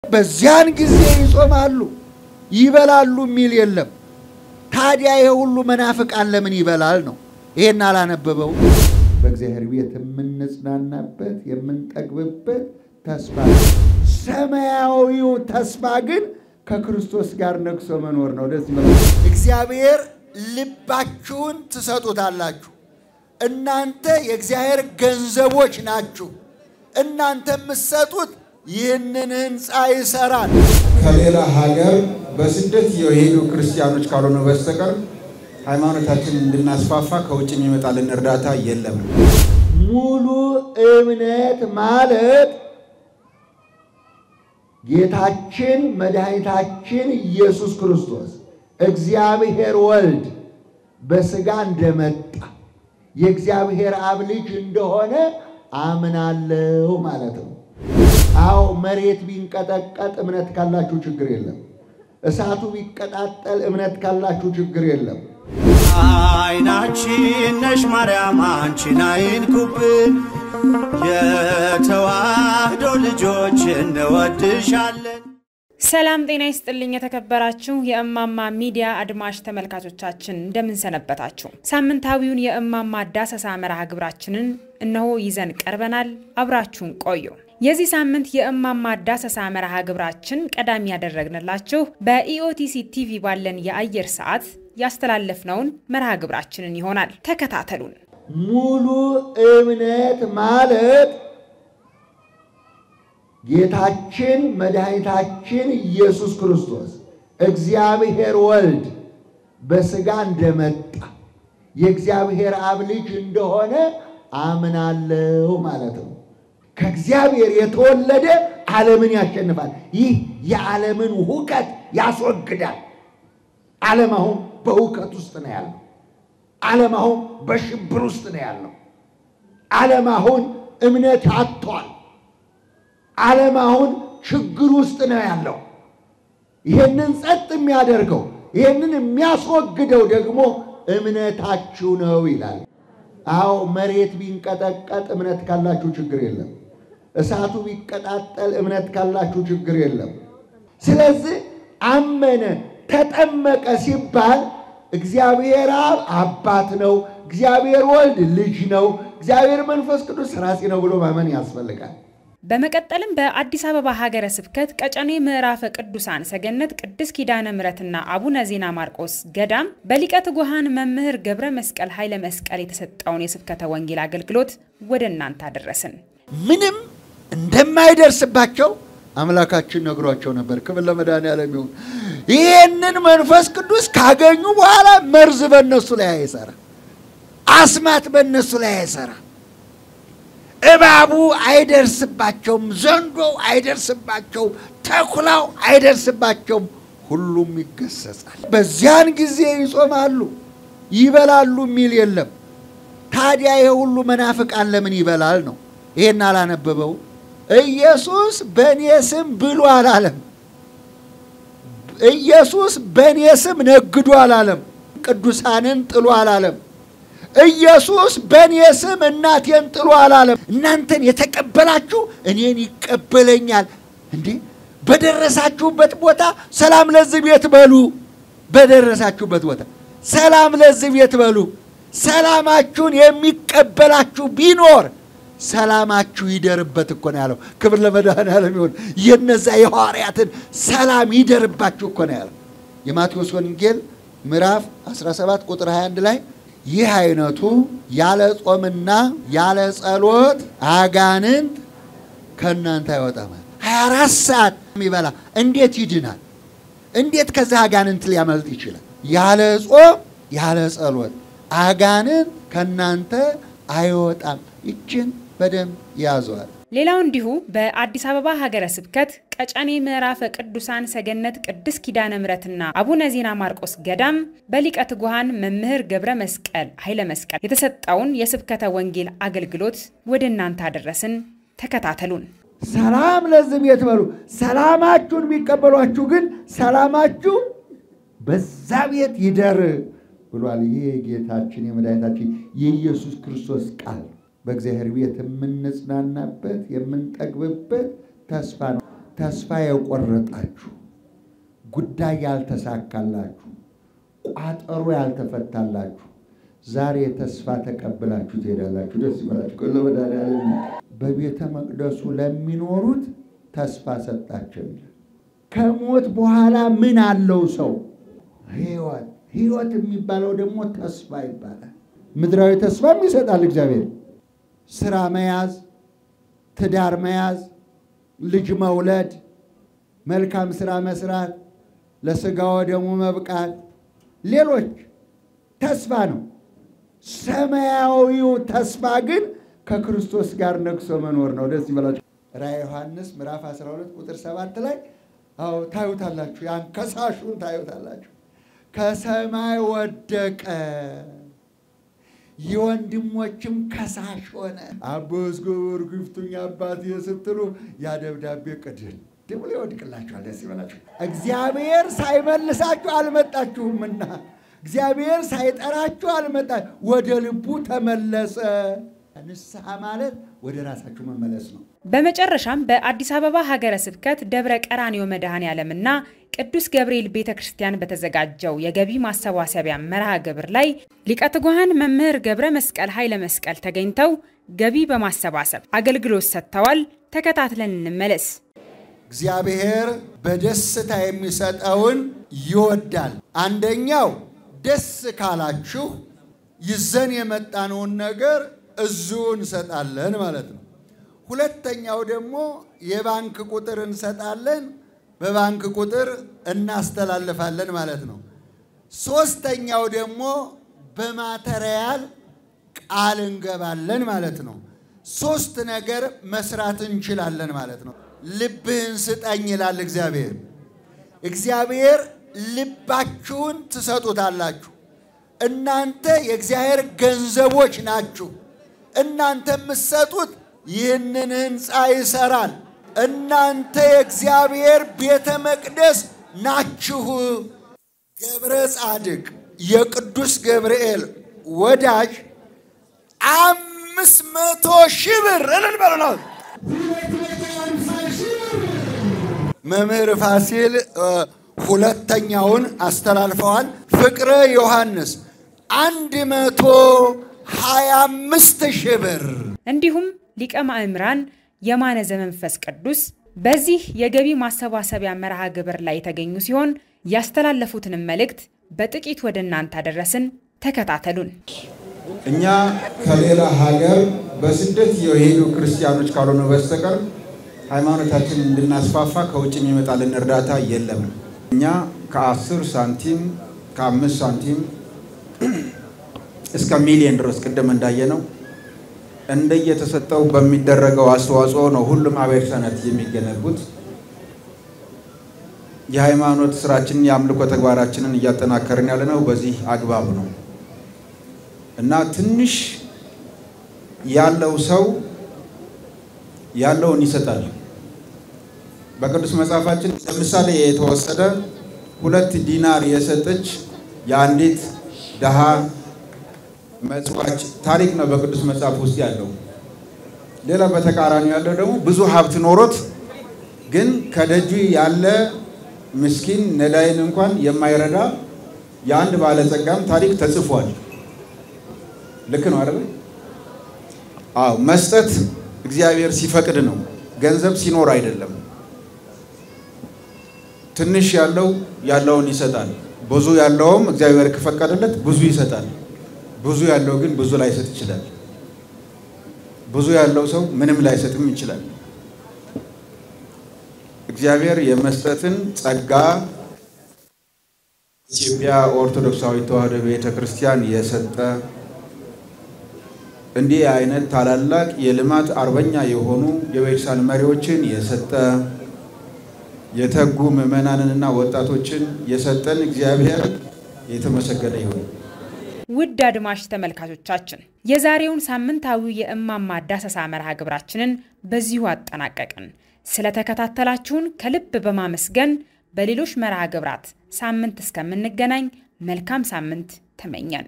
በዚያን ጊዜ ይጾማሉ ይበላሉ ሚል የለም ታዲያ የሁሉ መናፍቃን ለምን ይበላል ነው ይሄን አላነበበው በእግዚአብሔር ቤት የምንጽናናበት የምንጠግብበት ተስፋ ሰማያዊው ተስፋ ግን ከክርስቶስ ጋር ነግሶ መኖር ነው ደስ ይላል እግዚአብሔር ልባችሁን ትሰጡታላችሁ እናንተ የእግዚአብሔር ገንዘቦች ናችሁ እናንተ የምትሰጡት ይህንን ህንጻ ይሰራል ከሌላ ሀገር በስደት የሄዱ ክርስቲያኖች ካልሆነ በስተቀር ሃይማኖታችንን እንድናስፋፋ ከውጭ የሚመጣልን እርዳታ የለም ሙሉ እምነት ማለት ጌታችን መድኃኒታችን ኢየሱስ ክርስቶስ እግዚአብሔር ወልድ በስጋ እንደመጣ የእግዚአብሔር አብ ልጅ እንደሆነ አምናለሁ ማለት ነው አው መሬት ቢንቀጠቀጥ እምነት ካላችሁ ችግር የለም እሳቱ ቢቀጣጠል እምነት ካላችሁ ችግር የለም አይናችን ነሽ ማርያም አንቺን አይንኩብን የተዋህዶ ልጆች እንወድሻለን ሰላም ጤና ይስጥልኝ የተከበራችሁ የእማማ ሚዲያ አድማጭ ተመልካቾቻችን እንደምን ሰነበታችሁ ሳምንታዊውን የእማማ ዳሰሳ መርሃ ግብራችንን እነሆ ይዘን ቀርበናል አብራችሁን ቆዩ የዚህ ሳምንት የእማማ ዳሰሳ መርሃ ግብራችን ቀዳሚ ያደረግንላችሁ በኢኦቲሲ ቲቪ ባለን የአየር ሰዓት ያስተላለፍነውን መርሃ ግብራችንን ይሆናል ተከታተሉን ሙሉ እምነት ማለት ጌታችን መድኃኒታችን ኢየሱስ ክርስቶስ እግዚአብሔር ወልድ በስጋ እንደመጣ የእግዚአብሔር አብ ልጅ እንደሆነ አምናለሁ ማለት ነው ከእግዚአብሔር የተወለደ ዓለምን ያሸንፋል ይህ የዓለምን ሁከት ያስወግዳል ዓለም አሁን በሁከት ውስጥ ነው ያለው ዓለም አሁን በሽብር ውስጥ ነው ያለው ዓለም አሁን እምነት አጥቷል ዓለም አሁን ችግር ውስጥ ነው ያለው ይሄንን ጸጥ የሚያደርገው ይሄንን የሚያስወግደው ደግሞ እምነታችሁ ነው ይላል አው መሬት ቢንቀጠቀጥ እምነት ካላችሁ ችግር የለም እሳቱ ቢቀጣጠል እምነት ካላችሁ ችግር የለም ስለዚህ አመነ ተጠመቀ ሲባል እግዚአብሔር አባት ነው እግዚአብሔር ወልድ ልጅ ነው እግዚአብሔር መንፈስ ቅዱስ ራስ ነው ብሎ ማመን ያስፈልጋል በመቀጠልም በአዲስ አበባ ሀገረ ስብከት ቀጨኔ ምዕራፈ ቅዱሳን ሰገነት ቅድስት ኪዳነ ምሕረትና አቡነ ዜና ማርቆስ ገዳም በሊቀ ትጉሃን መምህር ገብረ መስቀል ኃይለ መስቀል የተሰጠውን የስብከተ ወንጌል አገልግሎት ወደ እናንተ አደረስን ምንም እንደማይደርስባቸው አምላካችን ነግሯቸው ነበር ክብር ለመድኃኒዓለም ይሁን ይሄንን መንፈስ ቅዱስ ካገኙ በኋላ መርዝ በእነሱ ላይ አይሰራ አስማት በእነሱ ላይ አይሰራ እባቡ አይደርስባቸውም ዘንዶ አይደርስባቸው ተኩላው አይደርስባቸው ሁሉም ይገሰጻል በዚያን ጊዜ ይጾማሉ ይበላሉ ሚል የለም ታዲያ የሁሉ መናፍቃን ለምን ይበላል ነው ይሄን አላነበበው ኢየሱስ በኔ ስም ብሉ አላለም ኢየሱስ በኔ ስም ነግዱ አላለም ቅዱሳንን ጥሉ አላለም ኢየሱስ በኔ ስም እናቴን ጥሉ አላለም እናንተን የተቀበላችሁ እኔን ይቀበለኛል እንዴ በደረሳችሁበት ቦታ ሰላም ለዚህ ቤት በሉ በደረሳችሁበት ቦታ ሰላም ለዚህ ቤት በሉ ሰላማችሁን የሚቀበላችሁ ቢኖር ሰላማችሁ ይደርበት እኮ ነው ያለው ክብር ለመድኃኒዓለም ይሁን የነዛ የሐዋርያትን ሰላም ይደርባችሁ እኮ ነው ያለው የማቴዎስ ወንጌል ምዕራፍ 17 ቁጥር 21 ላይ ይህ አይነቱ ያለ ጾምና ያለ ጸሎት አጋንንት ከናንተ አይወጣም 24 ሰዓት የሚበላ እንዴት ይድናል እንዴት ከዛ አጋንንት ሊያመልጥ ይችላል ያለ ጾም ያለ ጸሎት አጋንንት ከናንተ አይወጣም ይችን በደም ያዟል ሌላው እንዲሁ በአዲስ አበባ ሀገረ ስብከት ቀጨኔ ምዕራፈ ቅዱሳን ሰገነት ቅድስት ኪዳነ ምሕረትና አቡነ ዜና ማርቆስ ገዳም በሊቀ ትጉሃን መምህር ገብረ መስቀል ኃይለ መስቀል የተሰጠውን የስብከተ ወንጌል አገልግሎት ወደ እናንተ አደረስን ተከታተሉን ሰላም ለዚህ ቤት በሉ ሰላማችሁን የሚቀበሏችሁ ግን ሰላማችሁ በዛ ቤት ይደር ብሏል ይሄ ጌታችን የመድኃኒታችን የኢየሱስ ክርስቶስ ቃል በእግዚአብሔር ቤት የምንጽናናበት የምንጠግብበት ተስፋ ነው ተስፋ የቆረጣችሁ ጉዳይ ያልተሳካላችሁ ቋጠሮ ያልተፈታላችሁ ዛሬ ተስፋ ተቀበላችሁ ትሄዳላችሁ። ደስ ይበላችሁ። ለወዳዳችሁ በቤተ መቅደሱ ለሚኖሩት ተስፋ ሰጣቸው። ከሞት በኋላ ምን አለው ሰው? ሕይወት የሚባለው ደግሞ ተስፋ ይባላል። ምድራዊ ተስፋም ይሰጣል እግዚአብሔር። ስራ መያዝ፣ ትዳር መያዝ፣ ልጅ መውለድ፣ መልካም ስራ መስራት፣ ለስጋው ደሙ መብቃት፣ ሌሎች ተስፋ ነው። ሰማያዊው ተስፋ ግን ከክርስቶስ ጋር ነግሶ መኖር ነው። ደስ ይበላችሁ። ራዕየ ዮሐንስ ምዕራፍ 12 ቁጥር 7 ላይ ታዩታላችሁ። ያን ከሳሹን ታዩታላችሁ። ከሰማይ ወደቀ የወንድሞችም ከሳሽ ሆነ። አቦስ ጎር ግፍቱኝ አባቴ ስትሉ ያ ደብዳቤ ቅድል ደብሎ ይወድቅላችኋል። ደስ ይበላችሁ። እግዚአብሔር ሳይመልሳችሁ አልመጣችሁምና እግዚአብሔር ሳይጠራችሁ አልመጣ ወደ ልቡ ተመለሰ። ንስሐ ማለት ወደ ራሳችሁ መመለስ ነው። በመጨረሻም በአዲስ አበባ ሀገረ ስብከት ደብረ ቀራኒዮ መድኃኔዓለምና ቅዱስ ገብርኤል ቤተክርስቲያን በተዘጋጀው የገቢ ማሰባሰቢያ መርሃ ግብር ላይ ሊቀ ትጉሃን መምህር ገብረ መስቀል ኃይለ መስቀል ተገኝተው ገቢ በማሰባሰብ አገልግሎት ሰጥተዋል። ተከታትለን እንመለስ። እግዚአብሔር በደስታ የሚሰጠውን ይወዳል። አንደኛው ደስ ካላችሁ ይዘን የመጣነውን ነገር እዚሁ እንሰጣለን ማለት ነው። ሁለተኛው ደግሞ የባንክ ቁጥር እንሰጣለን፣ በባንክ ቁጥር እናስተላልፋለን ማለት ነው። ሶስተኛው ደግሞ በማቴሪያል ቃል እንገባለን ማለት ነው። ሶስት ነገር መስራት እንችላለን ማለት ነው። ልብህን ስጠኝ ይላል እግዚአብሔር። እግዚአብሔር ልባችሁን ትሰጡታላችሁ። እናንተ የእግዚአብሔር ገንዘቦች ናችሁ። እናንተ የምትሰጡት ይህንን ሕንፃ ይሰራል። እናንተ የእግዚአብሔር ቤተ መቅደስ ናችሁ። ገብረ ጻድቅ የቅዱስ ገብርኤል ወዳጅ 500,000 ብር እንበለው መምህር ፋሲል ሁለተኛውን አስተላልፈዋል። ፍቅረ ዮሐንስ 125,000 ብር እንዲሁም ሊቀ ማእምራን የማነ ዘመንፈስ ቅዱስ በዚህ የገቢ ማሰባሰቢያ መርሃ ግብር ላይ የተገኙ ሲሆን ያስተላለፉትን መልእክት በጥቂት ወደ እናንተ አደረስን። ተከታተሉን። እኛ ከሌላ ሀገር በስደት የሄዱ ክርስቲያኖች ካልሆነ በስተቀር ሃይማኖታችንን እንድናስፋፋ ከውጭ የሚመጣልን እርዳታ የለም። እኛ ከ10 ሳንቲም ከ5 ሳንቲም እስከ ሚሊዮን ድረስ ቅድም እንዳየነው እንደየተሰጠው በሚደረገው አስተዋጽኦ ነው ሁሉም አብያተ ክርስቲያናት የሚገነቡት። የሃይማኖት ስራችንን የአምልኮ ተግባራችንን እያጠናከርን ያለነው በዚህ አግባብ ነው እና ትንሽ ያለው ሰው ያለውን ይሰጣል። በቅዱስ መጽሐፋችን ለምሳሌ የተወሰደ 2 ዲናር የሰጠች የአንዲት ደሃ መጽዋች ታሪክ ነው በቅዱስ መጽሐፍ ውስጥ ያለው። ሌላ በተቃራኒው ያለው ደግሞ ብዙ ሀብት ኖሮት ግን ከደጁ ያለ ምስኪን ነዳይን እንኳን የማይረዳ የአንድ ባለጸጋም ታሪክ ተጽፏል። ልክ ነው አይደል? አዎ፣ መስጠት እግዚአብሔር ሲፈቅድ ነው፣ ገንዘብ ሲኖር አይደለም። ትንሽ ያለው ያለውን ይሰጣል፣ ብዙ ያለውም እግዚአብሔር ከፈቀደለት ብዙ ይሰጣል። ብዙ ያለው ግን ብዙ ላይሰጥ ይችላል። ብዙ ያለው ሰው ምንም ላይሰጥም ይችላል። እግዚአብሔር የመስጠትን ጸጋ ኢትዮጵያ ኦርቶዶክሳዊት ተዋሕዶ ቤተክርስቲያን የሰጠ እንዲህ አይነት ታላላቅ የልማት አርበኛ የሆኑ የቤተክርስቲያን መሪዎችን የሰጠ የተጉ ምዕመናንንና ወጣቶችን የሰጠን እግዚአብሔር የተመሰገነ ይሁን። ውድ አድማጭ ተመልካቾቻችን የዛሬውን ሳምንታዊ የእማማ ዳሰሳ መርሃ ግብራችንን በዚሁ አጠናቀቅን። ስለተከታተላችሁን ከልብ በማመስገን በሌሎች መርሃ ግብራት ሳምንት እስከምንገናኝ መልካም ሳምንት ተመኘን።